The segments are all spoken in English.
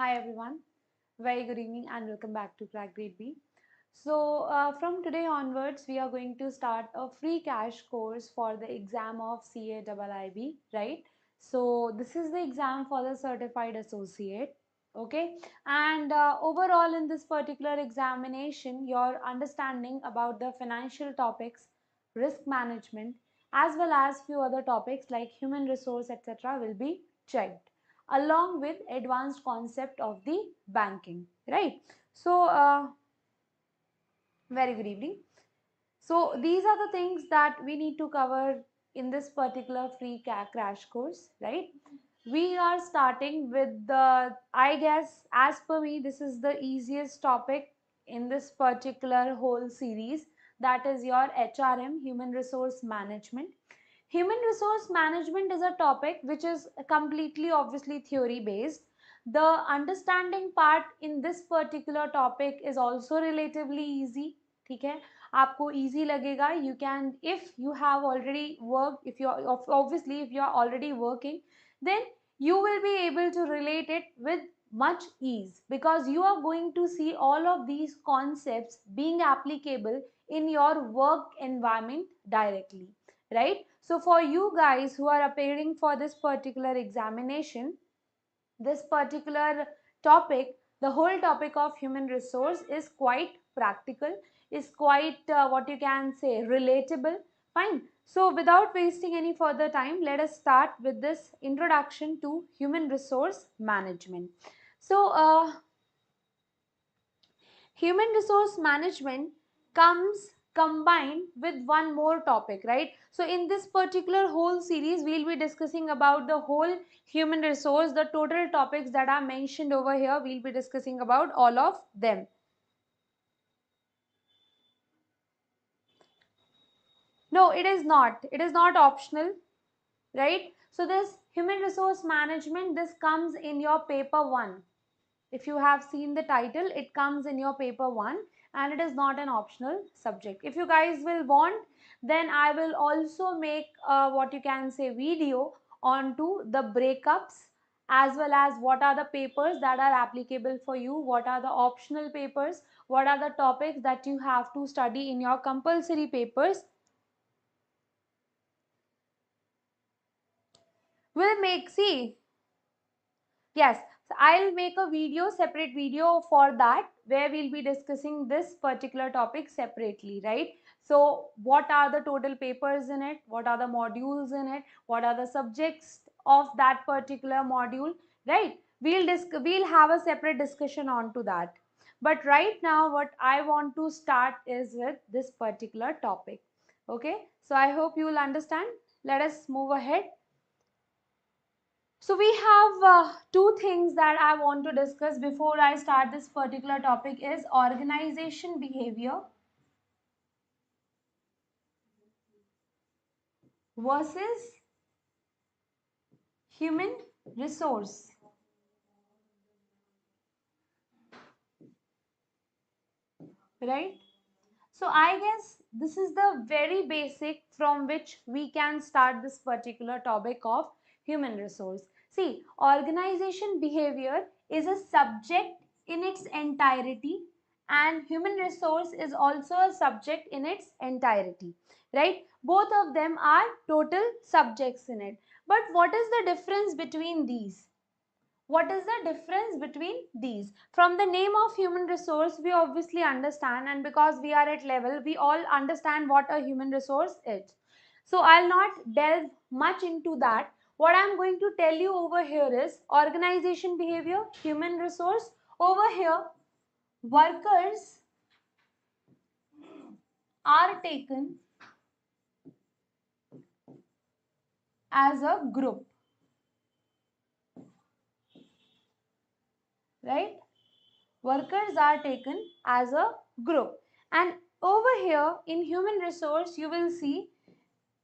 Hi everyone, very good evening and welcome back to Crack Grade B. From today onwards, we are going to start a free cash course for the exam of CAIIB, right? So this is the exam for the certified associate, okay? And overall in this particular examination, your understanding about the financial topics, risk management, as well as few other topics like human resource, etc. will be checked along with advanced concept of the banking, right? So very good evening. So these are the things that we need to cover in this particular free crash course, right? We are starting with the, I guess as per me, this is the easiest topic in this particular whole series, that is your HRM, human resource management. Human resource management is a topic which is completely obviously theory based. The understanding part in this particular topic is also relatively easy. ठीक है, आपको easy लगेगा. You can, if you have already worked, if you are obviously if you are already working, then you will be able to relate it with much ease, because you are going to see all of these concepts being applicable in your work environment directly, right? So for you guys who are appearing for this particular examination, this particular topic, the whole topic of human resource is quite practical, is quite what you can say relatable. Fine. So without wasting any further time, let us start with this introduction to human resource management. So human resource management comes combined with one more topic, right? So in this particular whole series, we'll be discussing about the whole human resource, the total topics that are mentioned over here. We'll be discussing about all of them. No, it is not. It is not optional, right? So this human resource management, this comes in your paper 1. If you have seen the title, it comes in your paper 1 and it is not an optional subject. If you guys will want, then I will also make what you can say video onto the breakups, as well as what are the papers that are applicable for you, what are the optional papers, what are the topics that you have to study in your compulsory papers. We'll make, see, yes, so I'll make a video, separate video for that, where we'll be discussing this particular topic separately, right? So what are the total papers in it? What are the modules in it? What are the subjects of that particular module, right? We'll have a separate discussion on to that. But right now, what I want to start is with this particular topic. Okay, so I hope you will understand. Let us move ahead. So we have two things that I want to discuss before I start this particular topic is organization behavior versus human resource. Right? So I guess this is the very basic from which we can start this particular topic of human resource. See, organization behavior is a subject in its entirety, and human resource is also a subject in its entirety, right? Both of them are total subjects in it. But what is the difference between these? What is the difference between these? From the name of human resource, we obviously understand, and because we are at level, we all understand what a human resource is. So I'll not delve much into that. What I'm going to tell you over here is organization behavior, human resource. Over here, workers are taken as a group, right? Workers are taken as a group. And over here in human resource, you will see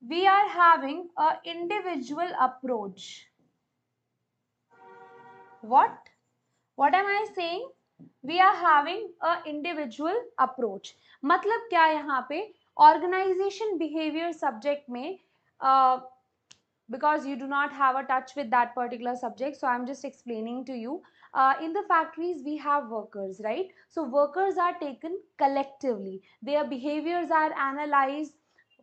we are having an individual approach. What am I saying? We are having an individual approach. मतलब क्या है यहाँ पे? Organization behavior subject में because you do not have a touch with that particular subject, so I'm just explaining to you. In the factories we have workers, right? So workers are taken collectively, their behaviors are analyzed,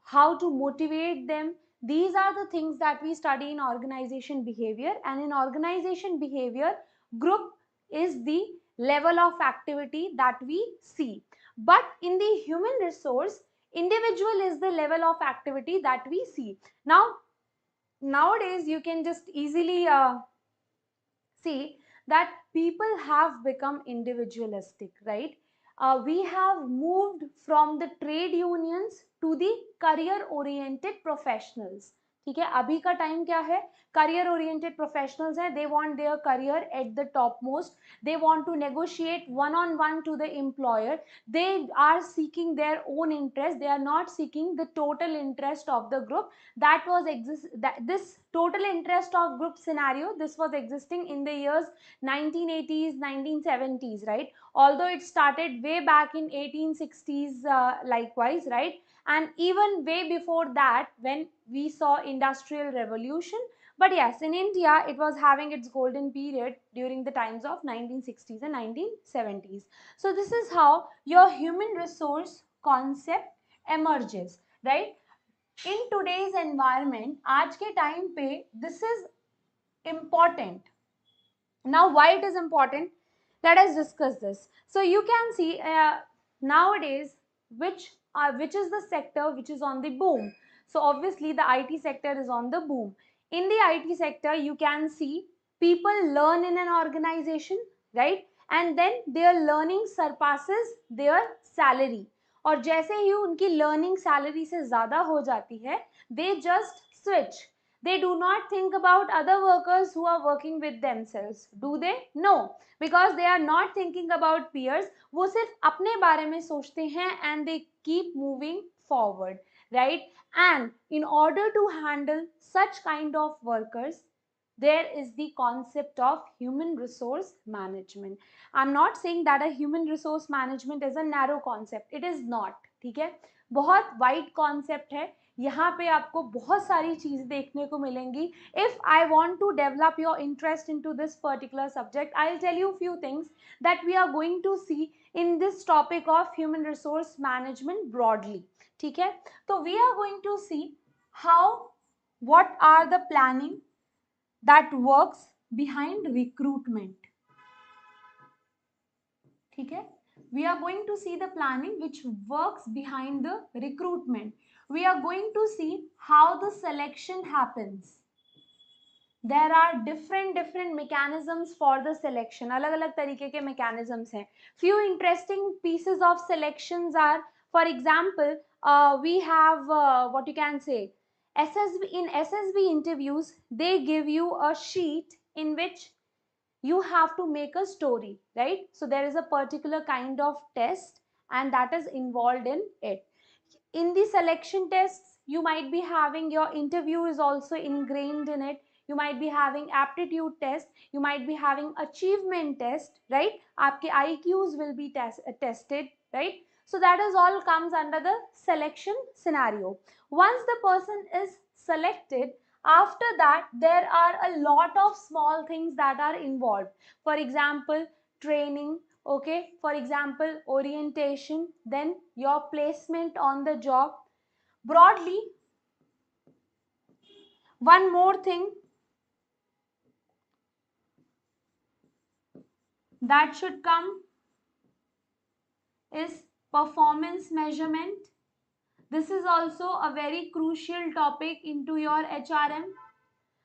how to motivate them. These are the things that we study in organization behavior, and in organization behavior, group is the level of activity that we see. But in the human resource, individual is the level of activity that we see. Now, nowadays you can just easily see that people have become individualistic, right? We have moved from the trade unions to the career oriented professionals. ठीक है, अभी का time क्या है? career oriented professionals है, they want their career at the topmost, they want to negotiate one on one to the employer, they are seeking their own interest, they are not seeking the total interest of the group. That was this total interest of group scenario, this was existing in the years 1980s, 1970s, right? Although it started way back in 1860s, likewise, right? And even way before that, when we saw industrial revolution. But yes, in India it was having its golden period during the times of 1960s and 1970s. So this is how your human resource concept emerges, right? In today's environment, आज के time पे this is important. Now, why it is important? Let us discuss this. So you can see nowadays which is the sector which is on the boom. So obviously the IT sector is on the boom. In the IT sector, you can see people learn in an organization, right? And then their learning surpasses their salary. और जैसे ही उनकी learning salary से ज़्यादा हो जाती है, they just switch. They do not think about other workers who are working with themselves. Do they? No, because they are not thinking about peers. वो सिर्फ अपने बारे में सोचते हैं and they keep moving forward, right? And in order to handle such kind of workers, there is the concept of human resource management. I'm not saying that a human resource management is a narrow concept. It is not. ठीक है, बहुत wide concept है. यहाँ पे आपको बहुत सारी चीज़ देखने को मिलेंगी. If I want to develop your interest into this particular subject, I'll tell you few things that we are going to see in this topic of human resource management broadly. ठीक है, तो we are going to see what are the planning that works behind recruitment. ठीक है, we are going to see the planning which works behind the recruitment. We are going to see how the selection happens. There are different mechanisms for the selection. अलग अलग तरीके के mechanisms हैं. Few interesting pieces of selections are, for example, we have what you can say, in SSB interviews, they give you a sheet in which you have to make a story, right? So there is a particular kind of test and that is involved in it. In the selection tests, you might be having your interview is also ingrained in it. You might be having aptitude test, you might be having achievement test, right? आपके IQs will be tested, right? So that is all comes under the selection scenario. Once the person is selected, after that there are a lot of small things that are involved. For example, training, okay, for example, orientation, then your placement on the job. Broadly, one more thing that should come is performance measurement. This is also a very crucial topic into your HRM.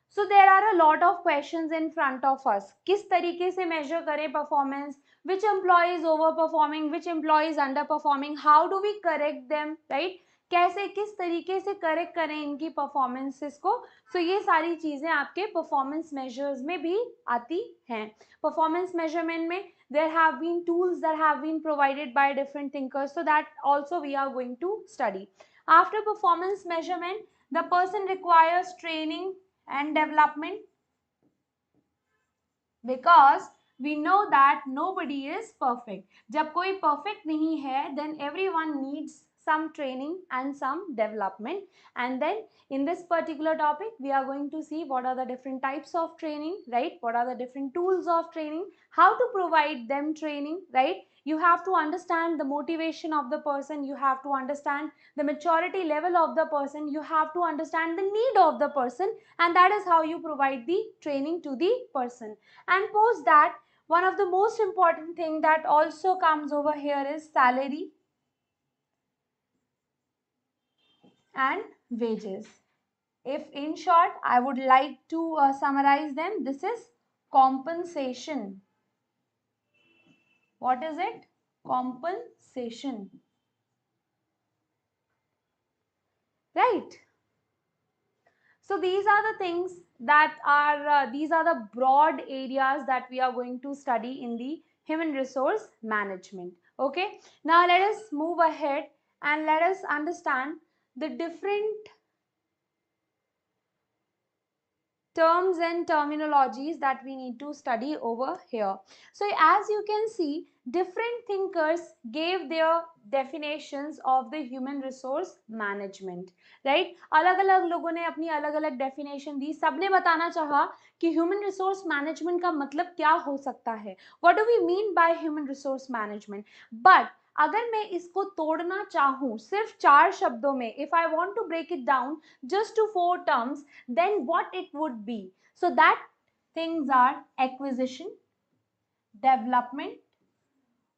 So there are a lot of questions in front of us. किस तरीके से measure करें performance? Which employee is overperforming? Which employee is underperforming? How do we correct them? Right? कैसे किस तरीके से correct करें इनकी performances को? So ये सारी चीजें आपके performance measures में भी आती हैं. Performance measurement में there have been tools that have been provided by different thinkers. So that also we are going to study. After performance measurement, the person requires training and development, because we know that nobody is perfect. जब कोई perfect नहीं है, then everyone needs some training and some development. And then in this particular topic, we are going to see what are the different types of training, right? What are the different tools of training, how to provide them training, right? You have to understand the motivation of the person, you have to understand the maturity level of the person, you have to understand the need of the person, and that is how you provide the training to the person. And post that, one of the most important thing that also comes over here is salary and wages. If in short I would like to summarize them, this is compensation. What is it? Compensation. Right. So these are the things that are, these are the broad areas that we are going to study in the human resource management. Okay. Now let us move ahead and let us understand the different terms and terminologies that we need to study over here. So as you can see, different thinkers gave their definitions of the human resource management, right? अलग अलग लोगों ने अपनी अलग अलग definition दी, सबने बताना चाहा कि human resource management का मतलब क्या हो सकता है, what do we mean by human resource management. But अगर मैं इसको तोड़ना चाहूँ सिर्फ 4 शब्दों में, if I want to break it down just to 4 terms, then what it would be? So that things are acquisition, development,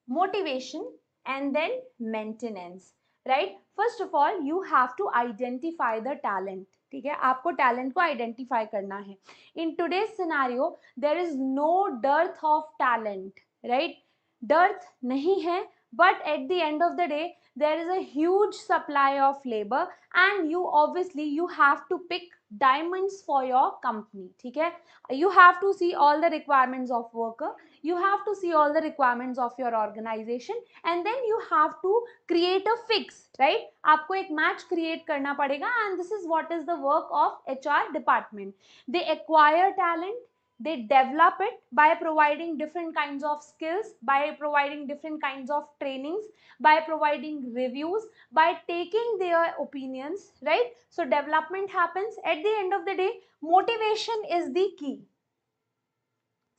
motivation, and then maintenance, right? First of all, you have to identify the talent. ठीक है, आपको talent को identify करना है. In today's scenario, there is no dearth of talent, right? Dearth नहीं है, but at the end of the day, there is a huge supply of labor, and you obviously you have to pick diamonds for your company. ठीक है, you have to see all the requirements of worker, you have to see all the requirements of your organization, and then you have to create a fix, right? आपको एक match create करना पड़ेगा, and this is what is the work of HR department. They acquire talent, they develop it by providing different kinds of skills, by providing different kinds of trainings, by providing reviews, by taking their opinions, right? So development happens. At the end of the day, motivation is the key.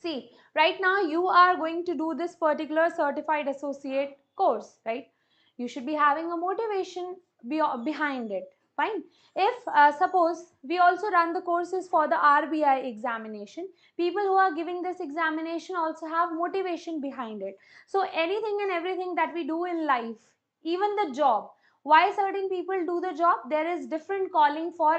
See, right now you are going to do this particular certified associate course, right? You should be having a motivation behind it. Fine. If suppose we also run the courses for the RBI examination, people who are giving this examination also have motivation behind it. So anything and everything that we do in life, even the job, why certain people do the job, there is different calling for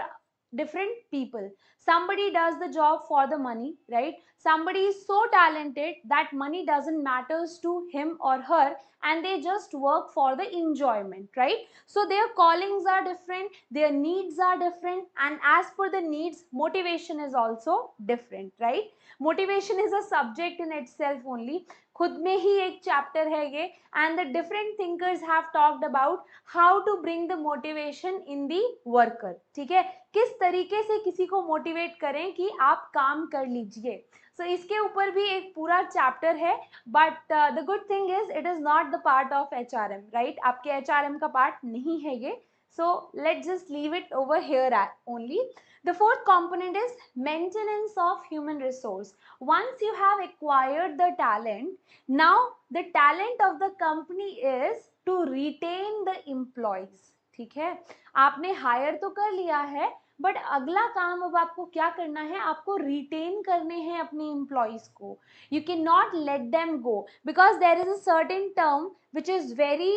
different people. Somebody does the job for the money, right? Somebody is so talented that money doesn't matters to him or her, and they just work for the enjoyment, right? So their callings are different, their needs are different, and as per the needs, motivation is also different, right? Motivation is a subject in itself only. खुद में ही एक chapter है ये, and the different thinkers have talked about how to bring the motivation in the worker. ठीक है, किस तरीके से किसी को मोटिवेट करें कि आप काम कर लीजिए. So इसके ऊपर भी एक पूरा चैप्टर है, but the good thing is it is not the part of HRM, right? आपके HRM का पार्ट नहीं है ये. So let's just leave it over here only. The fourth component is maintenance of human resource. Once you have acquired the talent, now the talent of the company is to retain the employees. ठीक है, आपने higher तो कर लिया है, but अगला काम अब आपको क्या करना है, आपको रिटेन करने हैं अपने एम्प्लॉइज को. You can not let them go, because there is a certain term which is very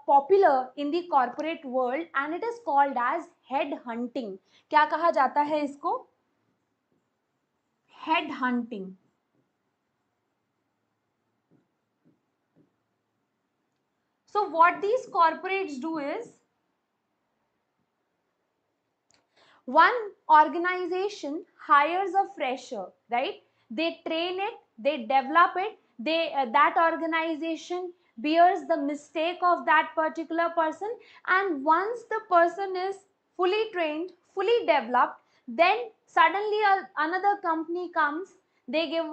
popular in the corporate world, and it is called as head hunting. क्या कहा जाता है इसको? head hunting. So what these corporates do is, one organization hires a fresher, right? They train it, they develop it, they that organization bears the mistake of that particular person, and once the person is fully trained, fully developed, then suddenly another company comes, they give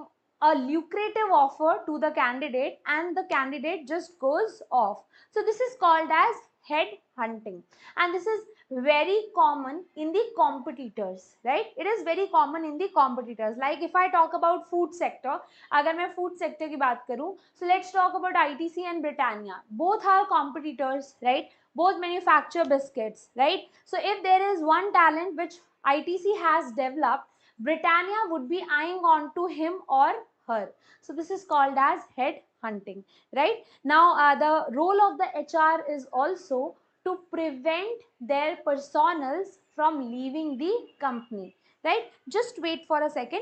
a lucrative offer to the candidate, and the candidate just goes off. So this is called as head hunting, and this is very common in the competitors, right? It is very common in the competitors. Like if I talk about food sector, अगर मैं food sector की बात करूँ, so let's talk about ITC and Britannia. Both are competitors, right? Both manufacture biscuits, right? So if there is one talent which ITC has developed, Britannia would be eyeing on to him or her. So this is called as head hunting, right? Now the role of the HR is also to prevent their personals from leaving the company, right? Just wait for a second.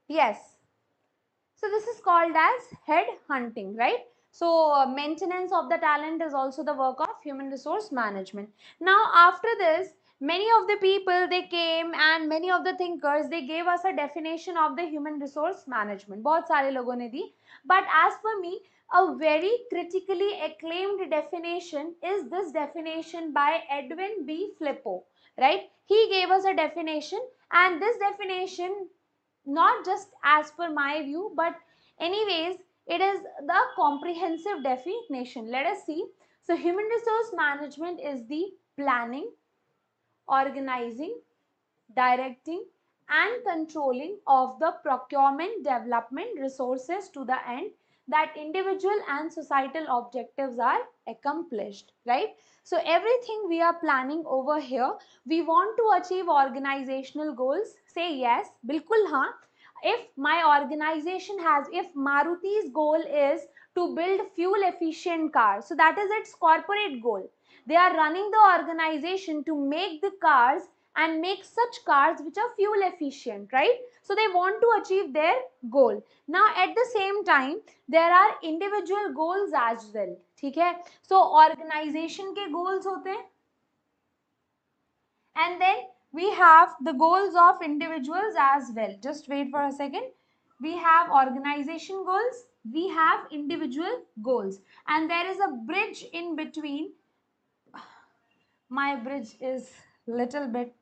Yes. So this is called as head hunting, right? So maintenance of the talent is also the work of human resource management. Now after this, many of the people they came and many of the thinkers they gave us a definition of the human resource management. बहुत सारे लोगों ने दी. But as for me, a very critically acclaimed definition is this definition by Edwin B. Flippo, right? He gave us a definition, and this definition, not just as per my view, but anyways, it is the comprehensive definition. Let us see. So human resource management is the planning, organizing, directing and controlling of the procurement development resources to the end that individual and societal objectives are accomplished, right? So everything we are planning over here, we want to achieve organizational goals. Say yes, bilkul haan. If my organization has, if Maruti's goal is to build fuel efficient cars, so that is its corporate goal. They are running the organization to make the cars and make such cars which are fuel efficient, right? So they want to achieve their goal. Now at the same time, there are individual goals as well, ठीक है? So organization के goals होते हैं, and then we have the goals of individuals as well. Just wait for a second. We have organization goals, we have individual goals, and there is a bridge in between. My bridge is little bit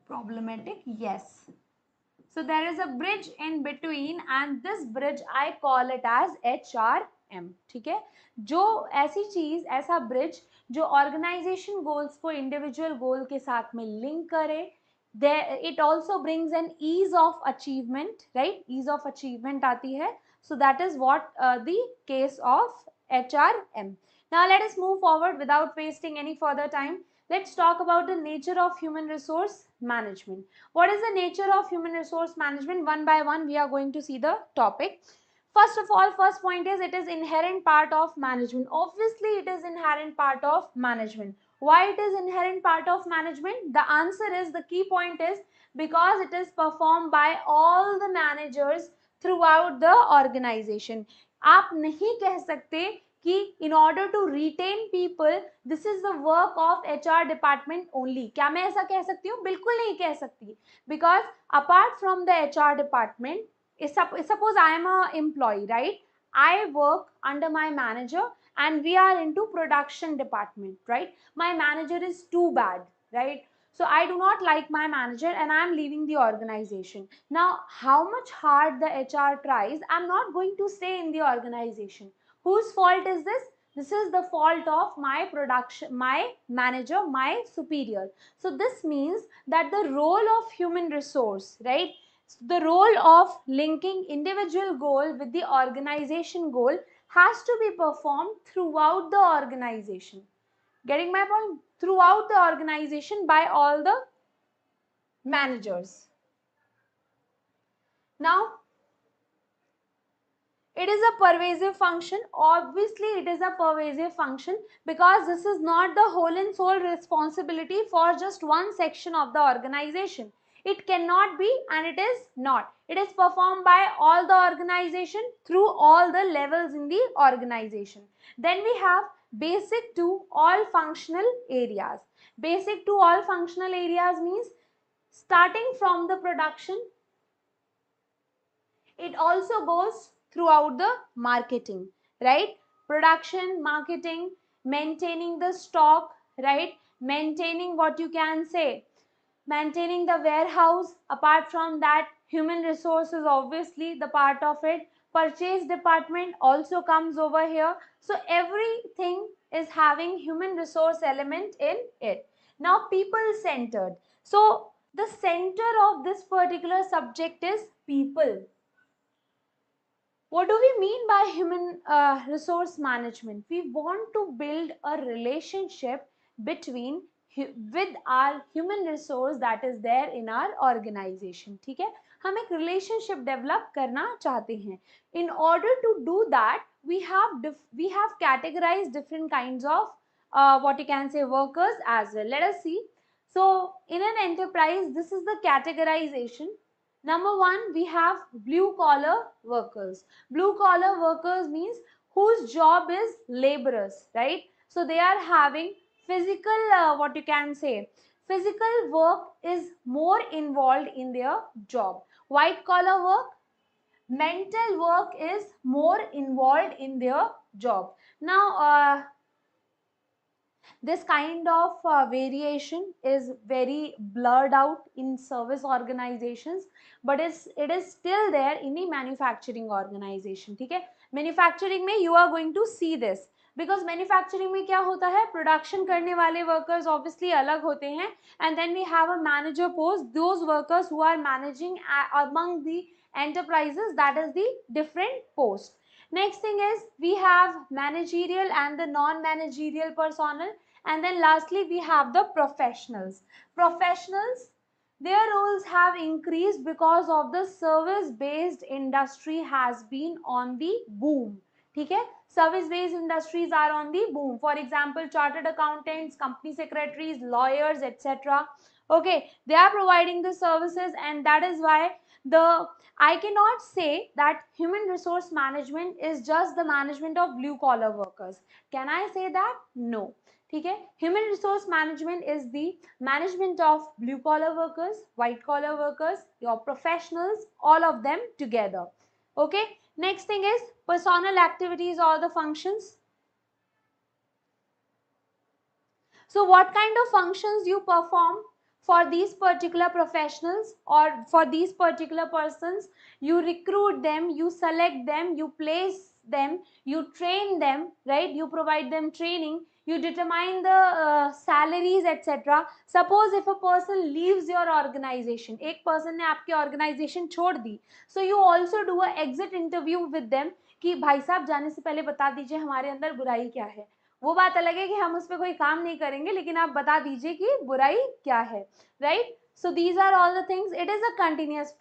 problematic. Yes. So there is a bridge in between, and this bridge I call it as HRM. ठीक है? जो ऐसी चीज, ऐसा bridge जो organization goals को individual goal के साथ में link करे, there it also brings an ease of achievement, right? Ease of achievement आती है. So that is what the case of HRM. Now let us move forward without wasting any further time. Let's talk about the nature of human resource management. What is the nature of human resource management? One by one we are going to see the topic. First of all, first point is it is inherent part of management. Obviously it is inherent part of management. Why it is inherent part of management? The answer is, the key point is, because it is performed by all the managers throughout the organization. आप नहीं कह सकते कि in order to retain people, this is the work of HR department only. क्या मैं ऐसा कह सकती हूँ? बिल्कुल नहीं कह सकती. Because apart from the HR department, suppose I am an employee, right? I work under my manager and we are into production department, right? My manager is too bad, right? So I do not like my manager and I am leaving the organization. Now, how much hard the HR tries, I'm not going to stay in the organization. Whose fault is this? This is the fault of my production, my manager, my superior. So this means that the role of human resource, right? The role of linking individual goal with the organization goal has to be performed throughout the organization. Getting my point? Throughout the organization by all the managers. Now, it is a pervasive function. Obviously, it is a pervasive function because this is not the whole and sole responsibility for just one section of the organization. It cannot be, and it is not. It is performed by all the organization through all the levels in the organization. Then we have basic to all functional areas. Basic to all functional areas means starting from the production, it also goes throughout the marketing, right? Production, marketing, maintaining the stock, right? Maintaining what you can say, maintaining the warehouse. Apart from that, human resources obviously the part of it. Purchase department also comes over here. So everything is having human resource element in it. Now people centered. So the center of this particular subject is people. What do we mean by human resource management? We want to build a relationship between with our human resource that is there in our organization. ठीक है, हम एक relationship develop करना चाहते हैं. In order to do that, we have categorized different kinds of what you can say workers as well. Let us see. So in an enterprise, this is the categorization. Number one, we have blue collar workers. Blue collar workers means whose job is laborers, right? So they are having physical, what you can say, physical work is more involved in their job. White collar work, mental work is more involved in their job. Now, this kind of variation is very blurred out in service organizations, but it is still there in the manufacturing organization. ठीक है, manufacturing में you are going to see this, because manufacturing में क्या होता है, production करने वाले workers obviously अलग होते हैं, and then we have a manager post, those workers who are managing among the enterprises, that is the different post. Next thing is we have managerial and the non-managerial personnel. And then lastly, we have the professionals. Professionals, their roles have increased because of the service-based industry has been on the boom. ठीक है, service-based industries are on the boom. For example, chartered accountants, company secretaries, lawyers, etc. Okay, they are providing the services, and that is why I cannot say that human resource management is just the management of blue collar workers. Can I say that? No. ठीक है, human resource management is the management of blue collar workers, white collar workers, your professionals, all of them together. Okay, next thing is personal activities और the functions. So what kind of functions you perform for these particular professionals or for these particular persons? You recruit them, you select them, you place them, you train them, right? You provide them training, you determine the salaries, etc. Suppose if a person leaves your organization, एक person ने आपकी organization छोड़ दी, so you also do a exit interview with them कि भाई साहब जाने से पहले बता दीजिए हमारे अंदर बुराई क्या है. वो बात अलग है कि हम उस पर कोई काम नहीं करेंगे, लेकिन आप बता दीजिए कि बुराई क्या है, right? So these are all the things. It is a continuous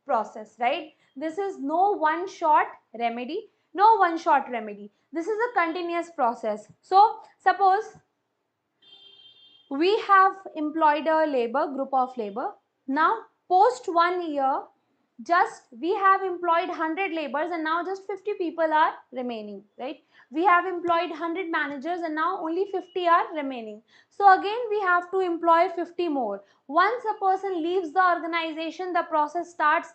process, right? This is no one shot remedy, no one shot remedy. This is a continuous process. So suppose we have employed a group of labor. Now post 1 year, just we have employed 100 laborers and now just 50 people are remaining, right? We have employed 100 managers and now only 50 are remaining. So again we have to employ 50 more. Once a person leaves the organization, the process starts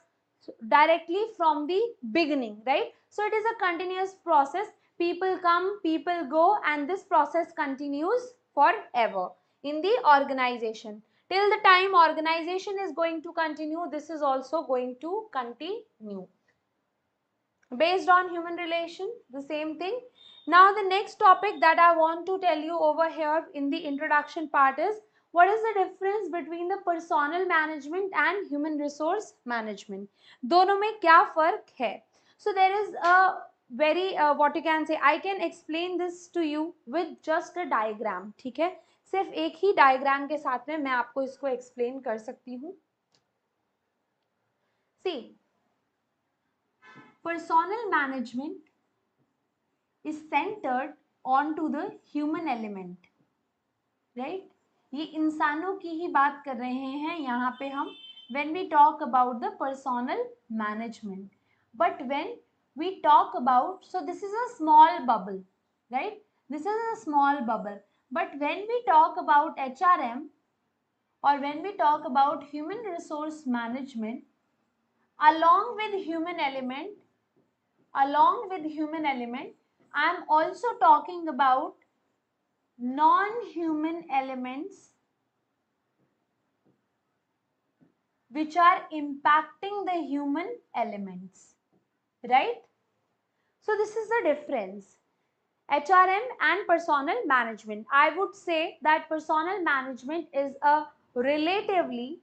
directly from the beginning, right? So it is a continuous process. People come, people go, and this process continues forever in the organization. Till the time organization is going to continue, this is also going to continue. Based on human relation, the same thing. Now the next topic that I want to tell you over here in the introduction part is, what is the difference between the personnel management and human resource management? दोनों में क्या फर्क है? So there is a very what you can say, I can explain this to you with just a diagram. ठीक है, सिर्फ एक ही diagram के साथ में मैं आपको इसको एक्सप्लेन कर सकती हूँ. See, personnel management is centered onto the human element, right? ये इंसानों की ही बात कर रहे हैं यहाँ पे हम when we talk about the personnel management. But when we talk about, so this is a small bubble, right? This is a small bubble. But when we talk about HRM or when we talk about human resource management, along with human element, I am also talking about non-human elements which are impacting the human elements, right? So this is the difference. HRM and personnel management. I would say that personnel management is a relatively,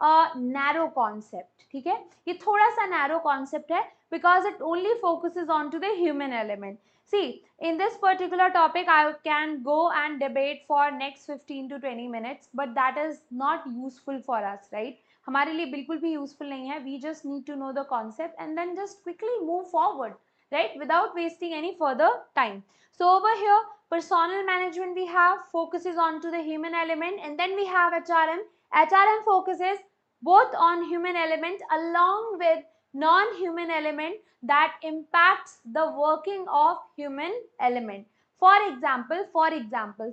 a narrow concept. ठीक है, ये थोड़ा सा narrow concept है because it only focuses on to the human element. See, in this particular topic, I can go and debate for next 15 to 20 minutes, but that is not useful for us, right? हमारे लिए बिल्कुल भी useful नहीं है. We just need to know the concept and then just quickly move forward, right, without wasting any further time. So over here, personnel management we have focuses on to the human element, and then we have HRM. HRM focuses both on human element along with non-human element that impacts the working of human element. For example,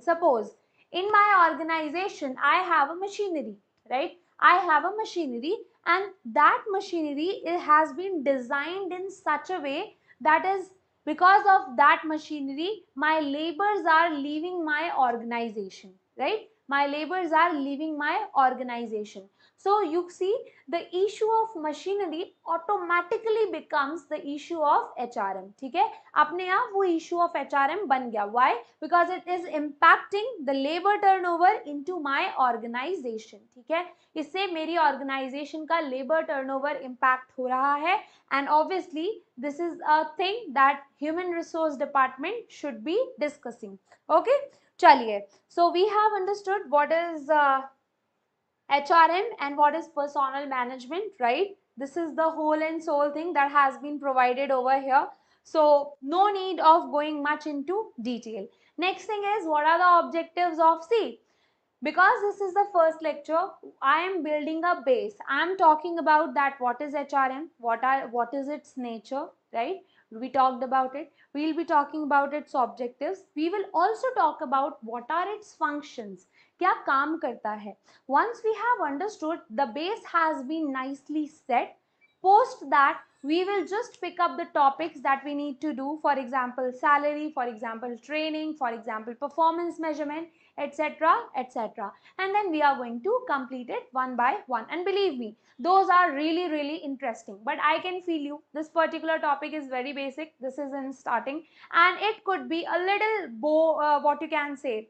suppose in my organization I have a machinery, right? I have a machinery, and that machinery, it has been designed in such a way that is, because of that machinery, my laborers are leaving my organization, right? My laborers are leaving my organization. So you see, the issue of machinery automatically becomes the issue of HRM. ठीक है, अपने आप वो issue of HRM बन गया. Why? Because it is impacting the labor turnover into my organization. ठीक है, इससे मेरी organization का labor turnover impact हो रहा है, and obviously this is a thing that human resource department should be discussing. Okay, चलिए, so we have understood what is HRM and what is personnel management, right? This is the whole and soul thing that has been provided over here. So no need of going much into detail. Next thing is, what are the objectives of C? Because this is the first lecture, I am building a base. I am talking about that what is HRM, what is its nature, right? We talked about it. We will be talking about its objectives. We will also talk about what are its functions. क्या काम करता है. Once we have understood, the base has been nicely set. Post that, we will just pick up the topics that we need to do. For example, salary, for example, training, for example, performance measurement, etc., etc. And then we are going to complete it one by one. And believe me, those are really, really interesting. But I can feel you, this particular topic is very basic. This is in starting, and it could be a little what you can say,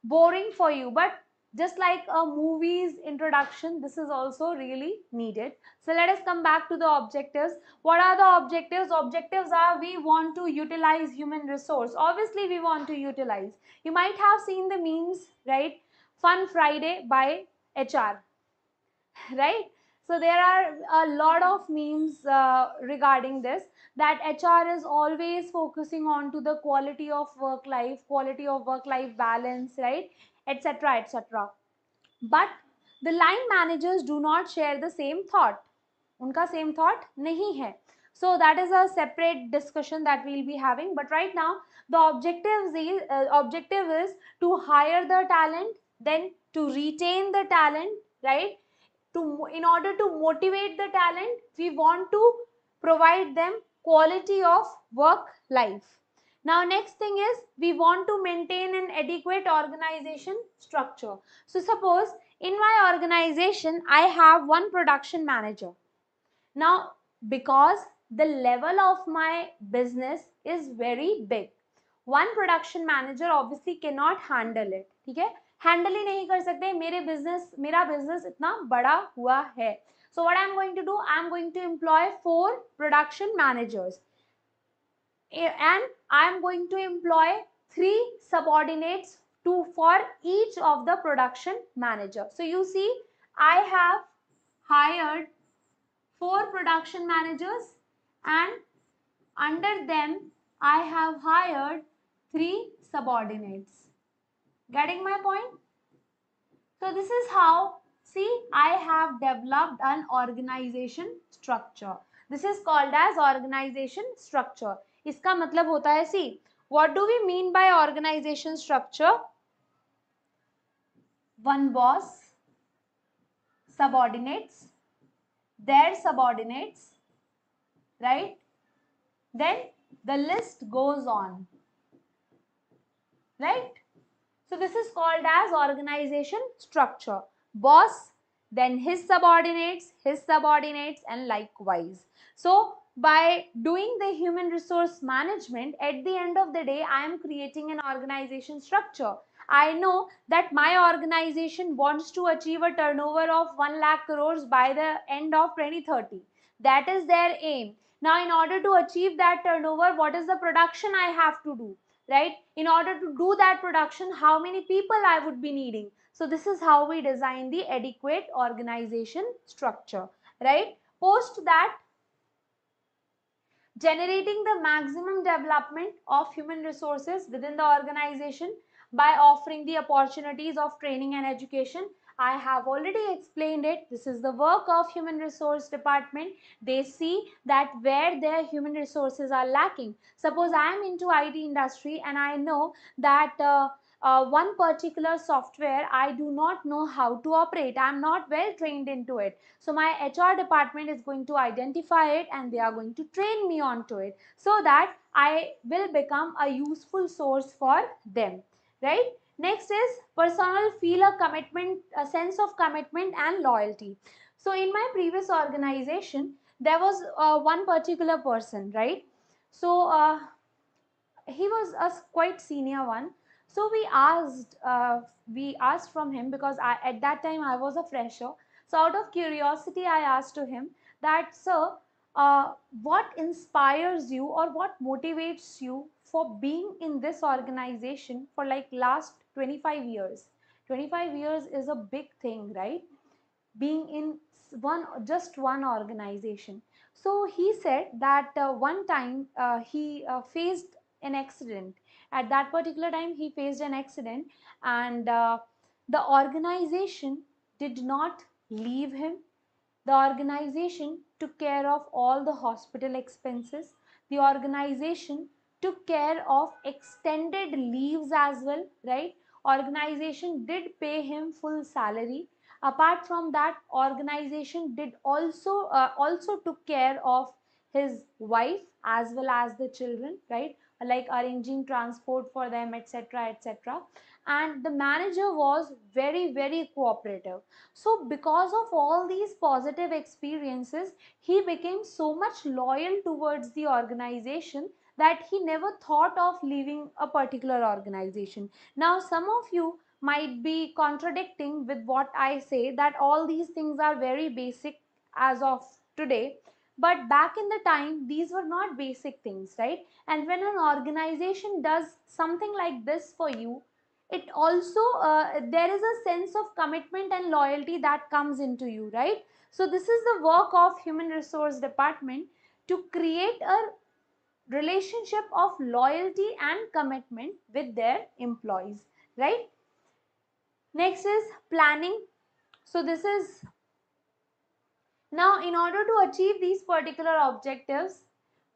boring for you, but just like a movie's introduction, this is also really needed. So let us come back to the objectives. What are the objectives? Objectives are, we want to utilize human resource. Obviously we want to utilize. You might have seen the memes, right? Fun Friday by HR, right? So there are a lot of memes regarding this, that HR is always focusing on to the quality of work life balance, right, etc., etc. But the line managers do not share the same thought. उनका same thought नहीं है. So that is a separate discussion that we will be having. But right now, the objective is to hire the talent, then to retain the talent, right? In order to motivate the talent, we want to provide them quality of work life. Now next thing is, we want to maintain an adequate organization structure. So suppose in my organization I have one production manager. Now because the level of my business is very big, one production manager obviously cannot handle it. ठीक है, handle ही नहीं कर सकते, मेरा business इतना बड़ा हुआ है. So what I am going to do, I am going to employ 4 production managers, and I am going to employ 3 subordinates for each of the production manager. So you see, I have hired 4 production managers, and under them I have hired 3 subordinates. Getting my point? So this is how, see, I have developed an organization structure. This is called as organization structure. इसका मतलब होता है, see, what do we mean by organization structure? One boss, subordinates, their subordinates, right? Then the list goes on. right? So this is called as organization structure. Boss, then his subordinates, and likewise. So by doing the human resource management, at the end of the day, I am creating an organization structure. I know that my organization wants to achieve a turnover of 1 lakh crores by the end of 2030. That is their aim. Now, in order to achieve that turnover, what is the production I have to do? Right? In order to do that production, how many people I would be needing? So this is how we design the adequate organization structure, right? Post that, generating the maximum development of human resources within the organization by offering the opportunities of training and education. I have already explained it. This is the work of human resource department. They see that where their human resources are lacking. Suppose I am into IT industry and I know that one particular software I do not know how to operate. I am not well trained into it. So my HR department is going to identify it and they are going to train me onto it so that I will become a useful source for them, right? Next is personnel feel a commitment, a sense of commitment and loyalty. So in my previous organization, there was one particular person, right? So he was a quite senior one. So we asked from him, because at that time I was a fresher. So out of curiosity, I asked to him that, sir, what inspires you or what motivates you for being in this organization for like last 25 years? 25 years is a big thing, right? Being in just one organization. So he said that one time he faced an accident. At that particular time he faced an accident, and the organization did not leave him. The organization took care of all the hospital expenses. The organization took care of extended leaves as well, right? Organization did pay him full salary. Apart from that, organization did also took care of his wife as well as the children, right? Like arranging transport for them, etc., etc. And the manager was very cooperative. So because of all these positive experiences, he became so much loyal towards the organization that he never thought of leaving a particular organization. Now, some of you might be contradicting with what I say, that all these things are very basic as of today. But back in the time, these were not basic things, right? And when an organization does something like this for you, it also there is a sense of commitment and loyalty that comes into you, right? So this is the work of human resource department, to create a relationship of loyalty and commitment with their employees, right? Next is planning. So this is, now in order to achieve these particular objectives,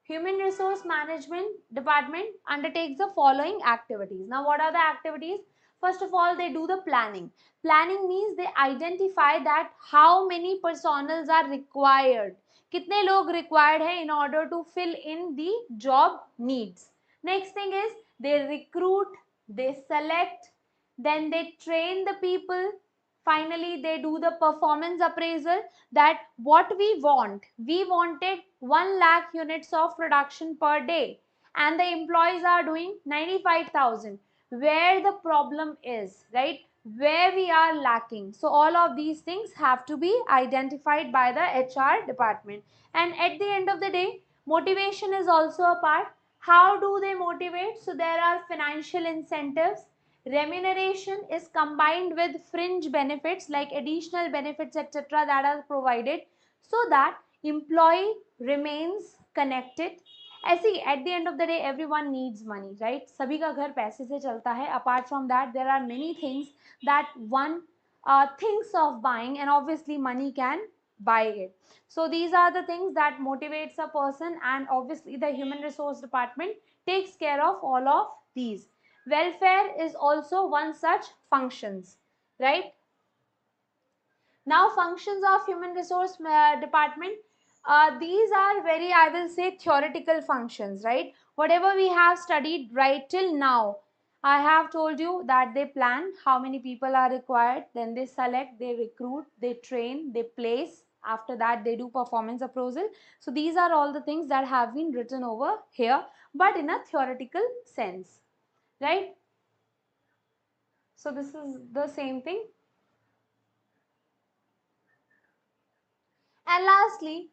human resource management department undertakes the following activities. Now what are the activities? First of all, they do the planning. Planning means they identify that how many personals are required. कितने लोग required है in order to fill in the job needs. Next thing is they recruit, they select, then they train the people. Finally, they do the performance appraisal, that what we wanted 1 lakh units of production per day and the employees are doing 95,000. Where the problem is, right? Where we are lacking. So all of these things have to be identified by the HR department. And at the end of the day, motivation is also a part. How do they motivate? So there are financial incentives. Remuneration is combined with fringe benefits like additional benefits, etc., that are provided, so that employee remains connected. ऐसे at the end of the day, everyone needs money, right? सभी का घर पैसे से चलता है. Apart from that, there are many things that one thinks of buying, and obviously money can buy it. So these are the things that motivates a person, and obviously the human resource department takes care of all of these. Welfare is also one such functions, right? Now functions of human resource department, these are very, I will say, theoretical functions, right? Whatever we have studied right till now, I have told you that they plan how many people are required, then they select, they recruit, they train, they place. After that, they do performance appraisal. So these are all the things that have been written over here, but in a theoretical sense, right? So this is the same thing. And lastly,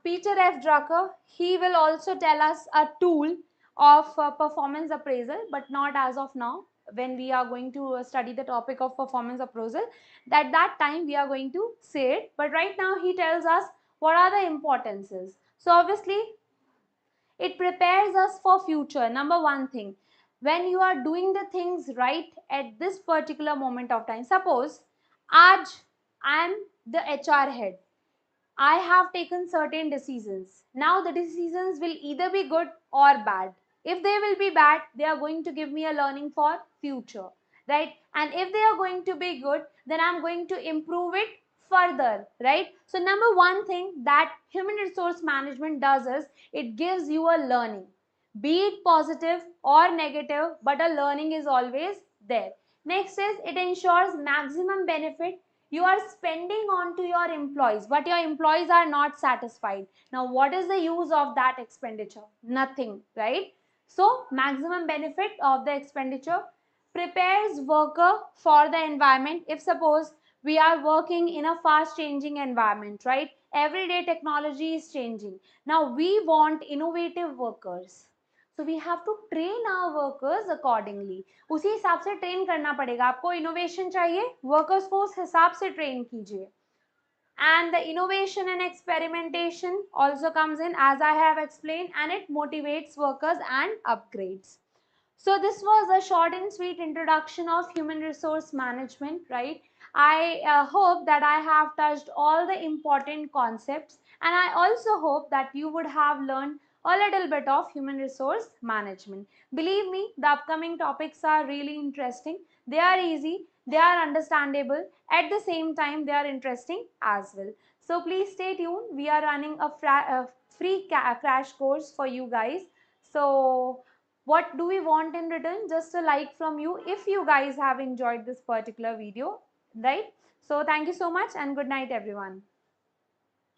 Peter F. Drucker, he will also tell us a tool of performance appraisal, but not as of now. When we are going to study the topic of performance appraisal, that time we are going to say it. But right now he tells us what are the importances. So obviously it prepares us for future. Number one thing, when you are doing the things right at this particular moment of time. Suppose, आज I am the HR head. I have taken certain decisions. Now the decisions will either be good or bad. If they will be bad, they are going to give me a learning for future, right? And if they are going to be good, then I'm going to improve it further, right? So number one thing that human resource management does is it gives you a learning, be it positive or negative, but a learning is always there. Next is it ensures maximum benefit you are spending on to your employees, but your employees are not satisfied. Now what is the use of that expenditure? Nothing, right? So maximum benefit of the expenditure, prepares worker for the environment. If suppose we are working in a fast changing environment, right? Every day technology is changing. Now we want innovative workers, so we have to train our workers accordingly. उसी हिसाब से train करना पड़ेगा आपको. Innovation चाहिए, workers को उस हिसाब से ट्रेन कीजिए. And the innovation and experimentation also comes in, as I have explained, and it motivates workers and upgrades. So this was a short and sweet introduction of human resource management, right? I hope that I have touched all the important concepts, and I also hope that you would have learned a little bit of human resource management. Believe me, the upcoming topics are really interesting. They are easy, they are understandable, at the same time they are interesting as well. So please stay tuned. We are running a free crash course for you guys. So what do we want in return? Just a like from you if you guys have enjoyed this particular video, right? So thank you so much and good night everyone.